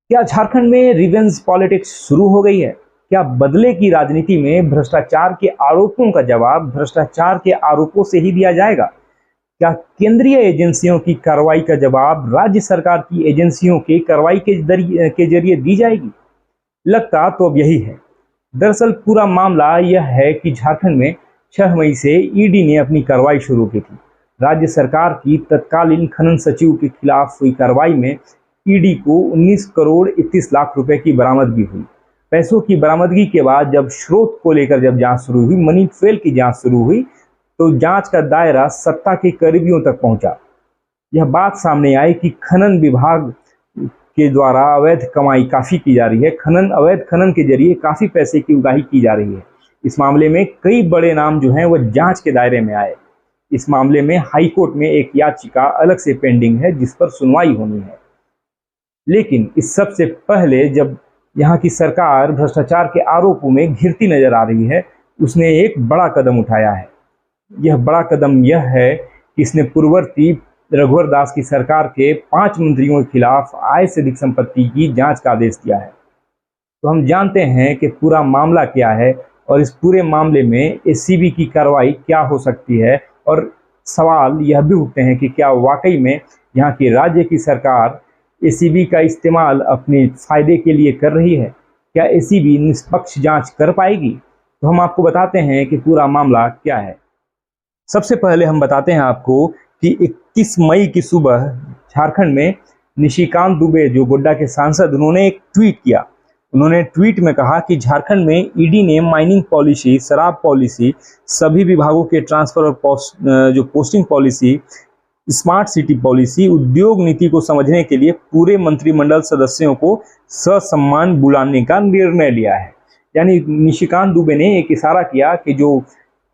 क्या झारखंड में revenge politics शुरू हो गई है? क्या बदले की राजनीति में भ्रष्टाचार के आरोपों का जवाब भ्रष्टाचार के आरोपों से ही दिया जाएगा? क्या केंद्रीय एजेंसियों की कार्रवाई का जवाब राज्य सरकार की एजेंसियों के कार्रवाई के जरिए दी जाएगी? लगता तो अब यही है। दरअसल पूरा मामला यह है कि झारखंड में 6 मई से ईडी ने अपनी कार्रवाई शुरू की थी। राज्य सरकार की तत्कालीन खनन सचिव के खिलाफ हुई कार्रवाई में ईडी को 19 करोड़ 31 लाख रुपए की बरामदगी हुई। पैसों की बरामदगी के बाद जब स्रोत को लेकर जब जांच शुरू हुई, मनी ट्रेल की जांच शुरू हुई, तो जांच का दायरा सत्ता के करीबियों तक पहुंचा। यह बात सामने आई कि खनन विभाग के द्वारा अवैध कमाई काफ़ी की जा रही है। अवैध खनन के जरिए काफ़ी पैसे की उगाही की जा रही है। इस मामले में कई बड़े नाम जो हैं वह जांच के दायरे में आए। इस मामले में हाई कोर्ट में एक याचिका अलग से पेंडिंग है जिस पर सुनवाई होनी है। लेकिन इस सबसे पहले जब यहाँ की सरकार भ्रष्टाचार के आरोपों में घिरती नजर आ रही है, उसने एक बड़ा कदम उठाया है। यह बड़ा कदम यह है कि इसने पूर्ववर्ती रघुवर दास की सरकार के 5 मंत्रियों के खिलाफ आय से अधिक संपत्ति की जांच का आदेश दिया है। तो हम जानते हैं कि पूरा मामला क्या है और इस पूरे मामले में एसीबी की कार्रवाई क्या हो सकती है, और सवाल यह भी उठते हैं कि क्या वाकई में यहाँ की राज्य की सरकार एसीबी का इस्तेमाल अपने फायदे के लिए कर रही है? क्या एसीबी निष्पक्ष जांच कर पाएगी? तो हम आपको बताते हैं कि पूरा मामला क्या है। सबसे पहले हम बताते हैं आपको कि 31 मई की सुबह झारखंड में निशिकांत दुबे, जो गोड्डा के सांसद, उन्होंने एक ट्वीट किया। उन्होंने ट्वीट में कहा कि झारखंड में ईडी ने माइनिंग पॉलिसी, शराब पॉलिसी, सभी विभागों के ट्रांसफर और जो posting policy, smart city policy, उद्योग नीति को समझने के लिए पूरे मंत्रिमंडल सदस्यों को ससम्मान बुलाने का निर्णय लिया है। यानी निशिकांत दुबे ने एक इशारा किया कि जो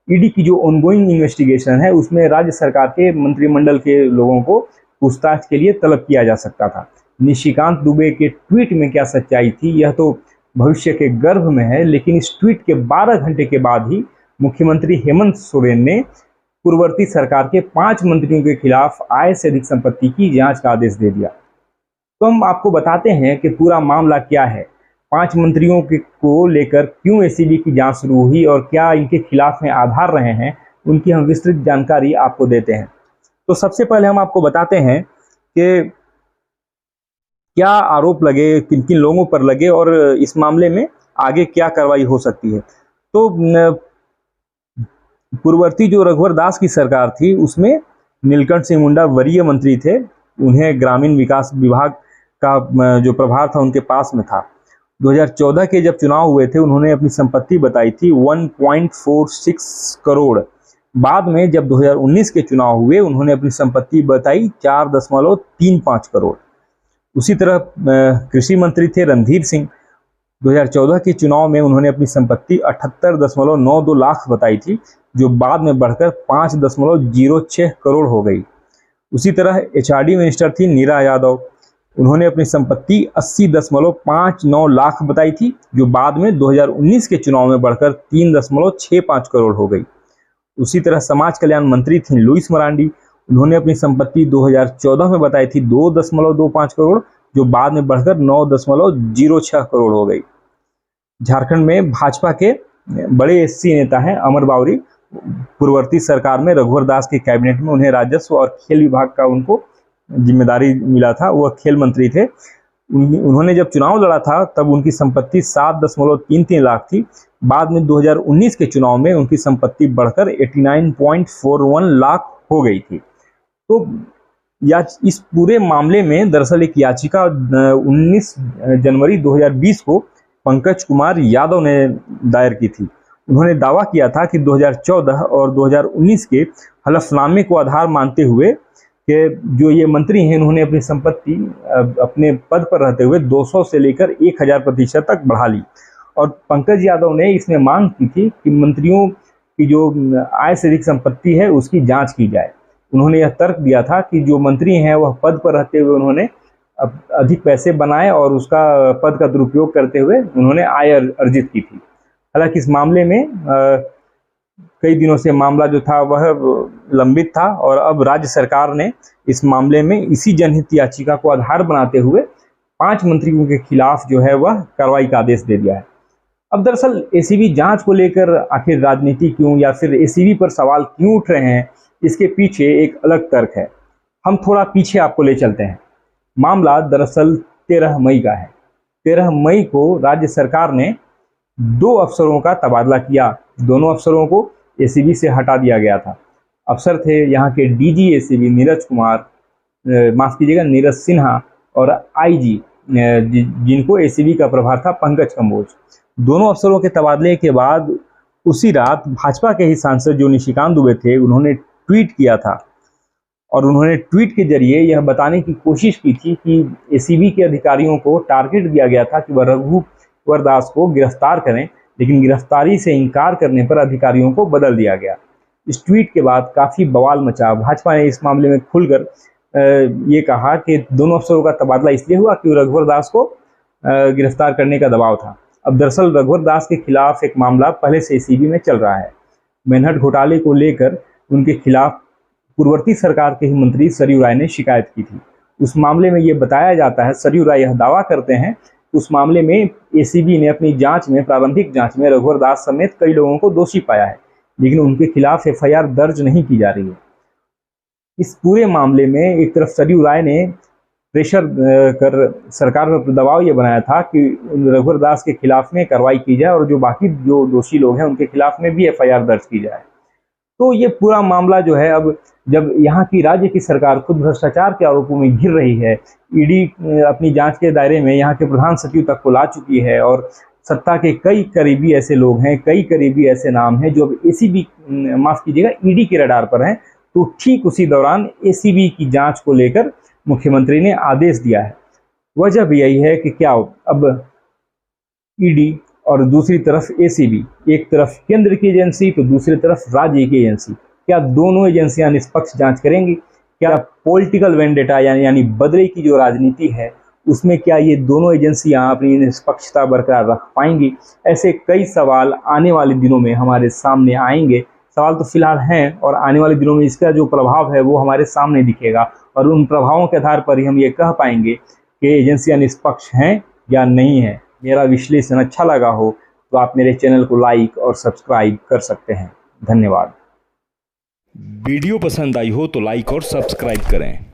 ईडी की जो ऑनगोइंग इन्वेस्टिगेशन है उसमें राज्य सरकार के मंत्रिमंडल के लोगों को पूछताछ के लिए तलब किया जा सकता था। निशिकांत दुबे के ट्वीट में क्या सच्चाई थी यह तो भविष्य के गर्भ में है, लेकिन इस ट्वीट के 12 घंटे के बाद ही मुख्यमंत्री हेमंत सोरेन ने पूर्ववर्ती सरकार के 5 मंत्रियों के खिलाफ आय से अधिक संपत्ति की जांच का आदेश दे दिया। तो हम आपको बताते हैं कि पूरा मामला क्या है, 5 मंत्रियों को लेकर क्यों एसीबी की जांच शुरू हुई और क्या इनके खिलाफ में आधार रहे हैं, उनकी हम विस्तृत जानकारी आपको देते हैं। तो सबसे पहले हम आपको बताते हैं कि क्या आरोप लगे, किन किन लोगों पर लगे और इस मामले में आगे क्या कार्रवाई हो सकती है। तो पूर्ववर्ती जो रघुवर दास की सरकार थी उसमें नीलकंठ सिंह मुंडा वरीय मंत्री थे। उन्हें ग्रामीण विकास विभाग का जो प्रभार था उनके पास में था। 2014 के जब चुनाव हुए थे उन्होंने अपनी संपत्ति बताई थी 1.46 करोड़। बाद में जब 2019 के चुनाव हुए उन्होंने अपनी संपत्ति बताई 4.35 करोड़। उसी तरह कृषि मंत्री थे रणधीर सिंह। 2014 के चुनाव में उन्होंने अपनी संपत्ति 78.92 लाख बताई थी, जो बाद में बढ़कर 5.06 करोड़ हो गई। उसी तरह एचआरडी मिनिस्टर थी नीरा यादव। उन्होंने अपनी संपत्ति 80.59 लाख बताई थी, जो बाद में 2019 के चुनाव में बढ़कर 3.65 करोड़ हो गई। उसी तरह समाज कल्याण मंत्री थी लुइस मरांडी। उन्होंने अपनी संपत्ति 2014 में बताई थी 2.25 करोड़, जो बाद में बढ़कर 9.06 करोड़ हो गई। झारखंड में भाजपा के बड़े एससी नेता हैं अमर बावरी। पूर्ववर्ती सरकार में रघुवर दास के कैबिनेट में उन्हें राजस्व और खेल विभाग का उनको जिम्मेदारी मिला था, वह खेल मंत्री थे। उन्होंने जब चुनाव लड़ा था तब उनकी संपत्ति 7.33 लाख थी। बाद में 2019 के चुनाव में उनकी संपत्ति बढ़कर 89.41 लाख हो गई थी। तो इस पूरे मामले में दरअसल एक याचिका 19 जनवरी 2020 को पंकज कुमार यादव ने दायर की थी। उन्होंने दावा किया था कि 2014 और 2019 के हलफनामे को आधार मानते हुए कि जो ये मंत्री हैं उन्होंने अपनी संपत्ति अपने पद पर रहते हुए 200 से लेकर 1000% तक बढ़ा ली। और पंकज यादव ने इसमें मांग की थी कि मंत्रियों की जो आय से अधिक संपत्ति है उसकी जांच की जाए। उन्होंने यह तर्क दिया था कि जो मंत्री हैं वह पद पर रहते हुए उन्होंने अधिक पैसे बनाए और उसका पद का दुरुपयोग करते हुए उन्होंने आय अर्जित की थी। हालांकि इस मामले में कई दिनों से मामला जो था वह लंबित था और अब राज्य सरकार ने इस मामले में इसी जनहित याचिका को आधार बनाते हुए 5 मंत्रियों के खिलाफ जो है वह कार्रवाई का आदेश दे दिया है। अब दरअसल एसीबी जांच को लेकर आखिर राजनीति क्यों या फिर एसीबी पर सवाल क्यों उठ रहे हैं, इसके पीछे एक अलग तर्क है। हम थोड़ा पीछे आपको ले चलते हैं। मामला दरअसल 13 मई का है। 13 मई को राज्य सरकार ने 2 अफसरों का तबादला किया। दोनों अफसरों को एसीबी से हटा दिया गया था। अफसर थे यहाँ के डीजी एसीबी नीरज कुमार, माफ कीजिएगा नीरज सिन्हा, और आईजी जिनको एसीबी का प्रभार था पंकज कंबोज। दोनों अफसरों के तबादले के बाद उसी रात भाजपा के ही सांसद जो निशिकांत दुबे थे, उन्होंने ट्वीट किया था और उन्होंने ट्वीट के जरिए यह बताने की कोशिश की थी कि एसीबी के अधिकारियों को टारगेट दिया गया था कि वह रघुवर दास को गिरफ्तार करें, लेकिन गिरफ्तारी से इनकार करने पर अधिकारियों को बदल दिया गया। इस ट्वीट के बाद काफ़ी बवाल मचा। भाजपा ने इस मामले में खुलकर ये कहा कि दोनों अफसरों का तबादला इसलिए हुआ कि रघुवर दास को गिरफ्तार करने का दबाव था। अब दरअसल रघुवर दास के खिलाफ एक मामला पहले से एसीबी में चल रहा है। मैनहट्ट घोटाले को लेकर उनके खिलाफ पूर्ववर्ती सरकार के ही मंत्री सरयू राय ने शिकायत की थी। उस मामले में ये बताया जाता है, सरयू राय यह दावा करते हैं, उस मामले में एसीबी ने अपनी जांच में, प्रारंभिक जांच में रघुवर दास समेत कई लोगों को दोषी पाया है, लेकिन उनके खिलाफ एफआईआर दर्ज नहीं की जा रही है। इस पूरे मामले में एक तरफ सरयू राय ने प्रेशर कर सरकार पर दबाव ये बनाया था कि रघुवर दास के खिलाफ में कार्रवाई की जाए और जो बाकी जो दोषी लोग हैं उनके खिलाफ में भी एफआईआर दर्ज की जाए। तो ये पूरा मामला जो है, अब जब यहाँ की राज्य की सरकार खुद भ्रष्टाचार के आरोपों में घिर रही है, ईडी अपनी जांच के दायरे में यहाँ के प्रधान सचिव तक को ला चुकी है और सत्ता के कई करीबी ऐसे लोग हैं, कई करीबी ऐसे नाम हैं जो अब एसीबी, माफ कीजिएगा, ईडी के रडार पर हैं, तो ठीक उसी दौरान एसीबी की जांच को लेकर मुख्यमंत्री ने आदेश दिया है। वजह भी यही है कि क्या अब ईडी और दूसरी तरफ एसीबी, एक तरफ केंद्र की एजेंसी तो दूसरी तरफ राज्य की एजेंसी, क्या दोनों एजेंसियां निष्पक्ष जांच करेंगी? क्या पॉलिटिकल वेंडेटा यानी बदले की जो राजनीति है उसमें क्या ये दोनों एजेंसियां अपनी निष्पक्षता बरकरार रख पाएंगी? ऐसे कई सवाल आने वाले दिनों में हमारे सामने आएंगे। सवाल तो फिलहाल हैं और आने वाले दिनों में इसका जो प्रभाव है वो हमारे सामने दिखेगा और उन प्रभावों के आधार पर ही हम ये कह पाएंगे कि एजेंसियां निष्पक्ष हैं या नहीं है। मेरा विश्लेषण अच्छा लगा हो तो आप मेरे चैनल को लाइक और सब्सक्राइब कर सकते हैं। धन्यवाद। वीडियो पसंद आई हो तो लाइक और सब्सक्राइब करें।